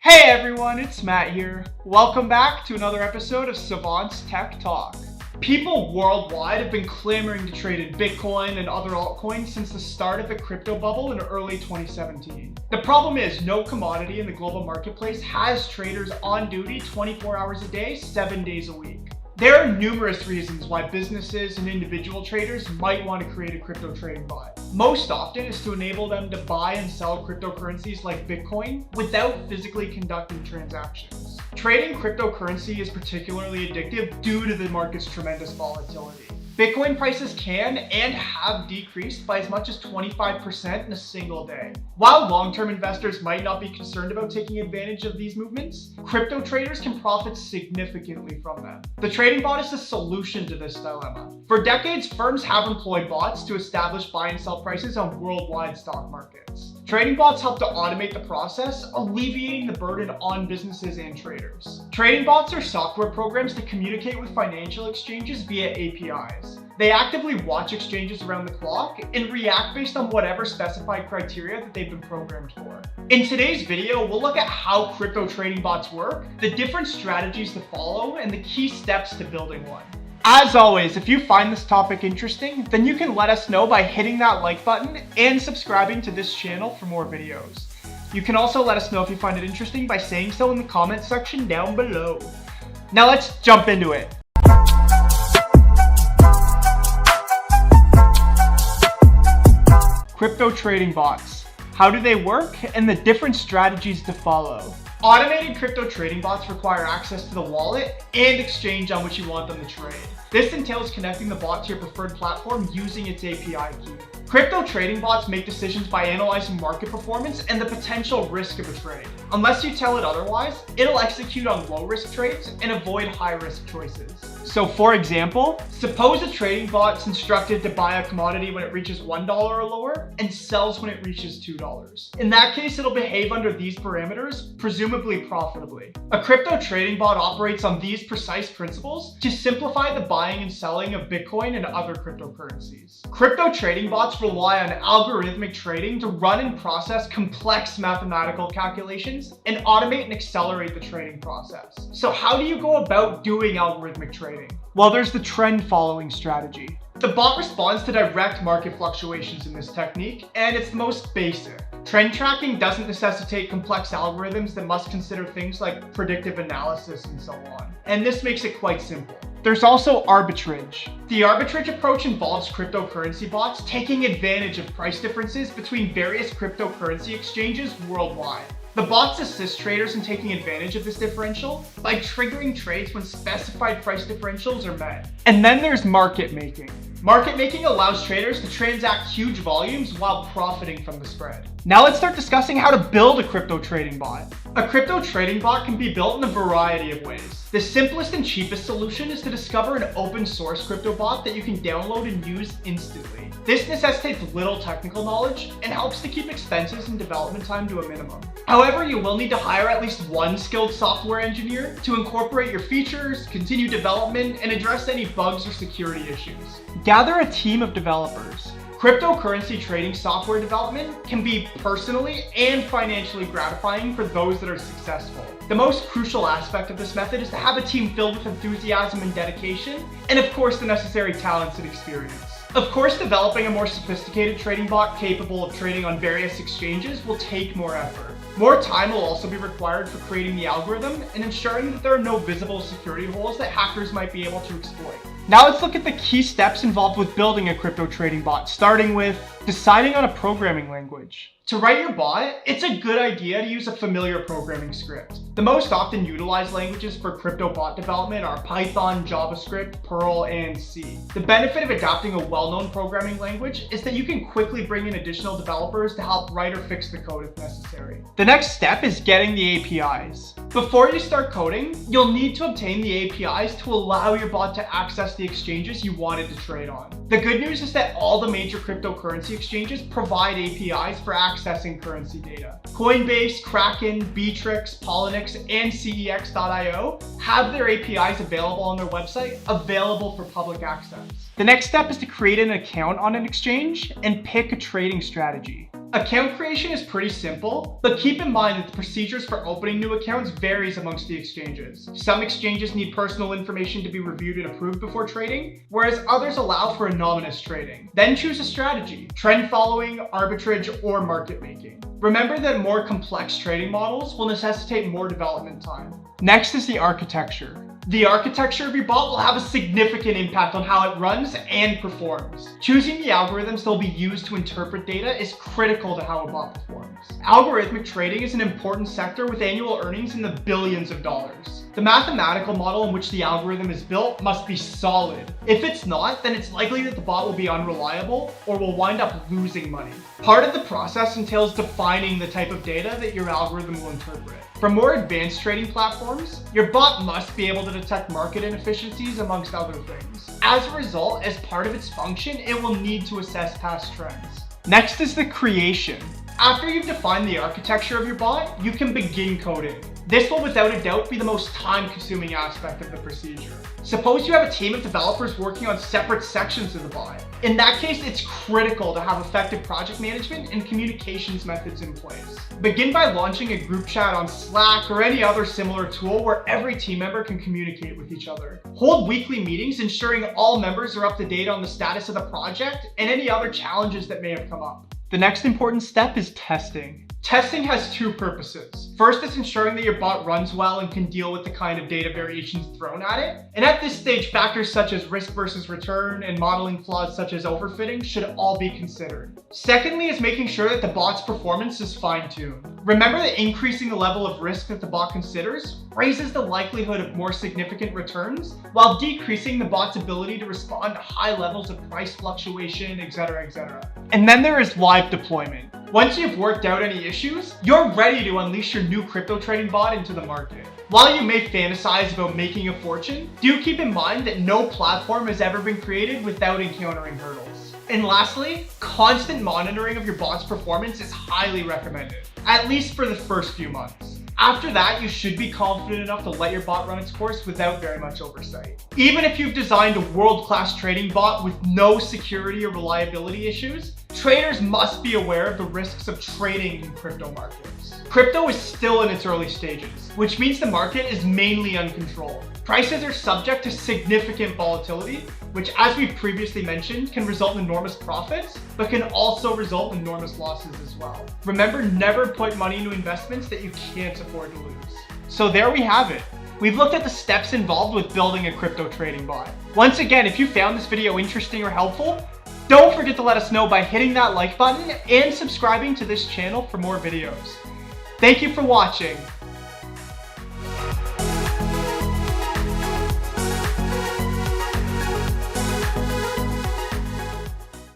Hey everyone, it's Matt here. Welcome back to another episode of Savant's Tech Talk. People worldwide have been clamoring to trade in Bitcoin and other altcoins since the start of the crypto bubble in early 2017. The problem is no commodity in the global marketplace has traders on duty 24 hours a day, 7 days a week. There are numerous reasons why businesses and individual traders might want to create a crypto trading bot. Most often is to enable them to buy and sell cryptocurrencies like Bitcoin without physically conducting transactions. Trading cryptocurrency is particularly addictive due to the market's tremendous volatility. Bitcoin prices can and have decreased by as much as 25% in a single day. While long-term investors might not be concerned about taking advantage of these movements, crypto traders can profit significantly from them. The trading bot is the solution to this dilemma. For decades, firms have employed bots to establish buy and sell prices on worldwide stock markets. Trading bots help to automate the process, alleviating the burden on businesses and traders. Trading bots are software programs that communicate with financial exchanges via APIs. They actively watch exchanges around the clock and react based on whatever specified criteria that they've been programmed for. In today's video, we'll look at how crypto trading bots work, the different strategies to follow, and the key steps to building one. As always, if you find this topic interesting, then you can let us know by hitting that like button and subscribing to this channel for more videos. You can also let us know if you find it interesting by saying so in the comment section down below. Now let's jump into it. Crypto trading bots. How do they work and the different strategies to follow? Automated crypto trading bots require access to the wallet and exchange on which you want them to trade. This entails connecting the bot to your preferred platform using its API key. Crypto trading bots make decisions by analyzing market performance and the potential risk of a trade. Unless you tell it otherwise, it'll execute on low-risk trades and avoid high-risk choices. So for example, suppose a trading bot's instructed to buy a commodity when it reaches $1 or lower and sells when it reaches $2. In that case, it'll behave under these parameters, presumably profitably. A crypto trading bot operates on these precise principles to simplify the buying and selling of Bitcoin and other cryptocurrencies. Crypto trading bots rely on algorithmic trading to run and process complex mathematical calculations and automate and accelerate the trading process. So how do you go about doing algorithmic trading? Well, there's the trend following strategy. The bot responds to direct market fluctuations in this technique, and it's the most basic. Trend tracking doesn't necessitate complex algorithms that must consider things like predictive analysis and so on. And this makes it quite simple. There's also arbitrage. The arbitrage approach involves cryptocurrency bots taking advantage of price differences between various cryptocurrency exchanges worldwide. The bots assist traders in taking advantage of this differential by triggering trades when specified price differentials are met. And then there's market making. Market making allows traders to transact huge volumes while profiting from the spread. Now let's start discussing how to build a crypto trading bot. A crypto trading bot can be built in a variety of ways. The simplest and cheapest solution is to discover an open source crypto bot that you can download and use instantly. This necessitates little technical knowledge and helps to keep expenses and development time to a minimum. However, you will need to hire at least one skilled software engineer to incorporate your features, continue development, and address any bugs or security issues. Gather a team of developers. Cryptocurrency trading software development can be personally and financially gratifying for those that are successful. The most crucial aspect of this method is to have a team filled with enthusiasm and dedication, and of course the necessary talents and experience. Of course, developing a more sophisticated trading bot capable of trading on various exchanges will take more effort. More time will also be required for creating the algorithm and ensuring that there are no visible security holes that hackers might be able to exploit. Now let's look at the key steps involved with building a crypto trading bot, starting with deciding on a programming language. To write your bot, it's a good idea to use a familiar programming script. The most often utilized languages for crypto bot development are Python, JavaScript, Perl, and C. The benefit of adopting a well-known programming language is that you can quickly bring in additional developers to help write or fix the code if necessary. The next step is getting the APIs. Before you start coding, you'll need to obtain the APIs to allow your bot to access the exchanges you wanted to trade on. The good news is that all the major cryptocurrency exchanges provide APIs for accessing currency data. Coinbase, Kraken, Bittrex, Poloniex, and CEX.io have their APIs available on their website, available for public access. The next step is to create an account on an exchange and pick a trading strategy. Account creation is pretty simple, but keep in mind that the procedures for opening new accounts varies amongst the exchanges. Some exchanges need personal information to be reviewed and approved before trading, whereas others allow for anonymous trading. Then choose a strategy: trend following, arbitrage, or market making. Remember that more complex trading models will necessitate more development time. Next is the architecture. The architecture of your bot will have a significant impact on how it runs and performs. Choosing the algorithms that will be used to interpret data is critical to how a bot performs. Algorithmic trading is an important sector with annual earnings in the billions of dollars. The mathematical model in which the algorithm is built must be solid. If it's not, then it's likely that the bot will be unreliable or will wind up losing money. Part of the process entails defining the type of data that your algorithm will interpret. For more advanced trading platforms, your bot must be able to detect market inefficiencies amongst other things. As a result, as part of its function, it will need to assess past trends. Next is the creation. After you've defined the architecture of your bot, you can begin coding. This will without a doubt be the most time-consuming aspect of the procedure. Suppose you have a team of developers working on separate sections of the bot. In that case, it's critical to have effective project management and communications methods in place. Begin by launching a group chat on Slack or any other similar tool where every team member can communicate with each other. Hold weekly meetings, ensuring all members are up to date on the status of the project and any other challenges that may have come up. The next important step is testing. Testing has two purposes. First is ensuring that your bot runs well and can deal with the kind of data variations thrown at it. And at this stage, factors such as risk versus return and modeling flaws such as overfitting should all be considered. Secondly is making sure that the bot's performance is fine-tuned. Remember that increasing the level of risk that the bot considers raises the likelihood of more significant returns, while decreasing the bot's ability to respond to high levels of price fluctuation, etc., etc. And then there is live deployment. Once you've worked out any issues, you're ready to unleash your new crypto trading bot into the market. While you may fantasize about making a fortune, do keep in mind that no platform has ever been created without encountering hurdles. And lastly, constant monitoring of your bot's performance is highly recommended, at least for the first few months. After that, you should be confident enough to let your bot run its course without very much oversight. Even if you've designed a world-class trading bot with no security or reliability issues, traders must be aware of the risks of trading in crypto markets. Crypto is still in its early stages, which means the market is mainly uncontrolled. Prices are subject to significant volatility, which, as we previously mentioned, can result in enormous profits, but can also result in enormous losses as well. Remember, never put money into investments that you can't afford to lose. So there we have it. We've looked at the steps involved with building a crypto trading bot. Once again, if you found this video interesting or helpful, don't forget to let us know by hitting that like button and subscribing to this channel for more videos. Thank you for watching.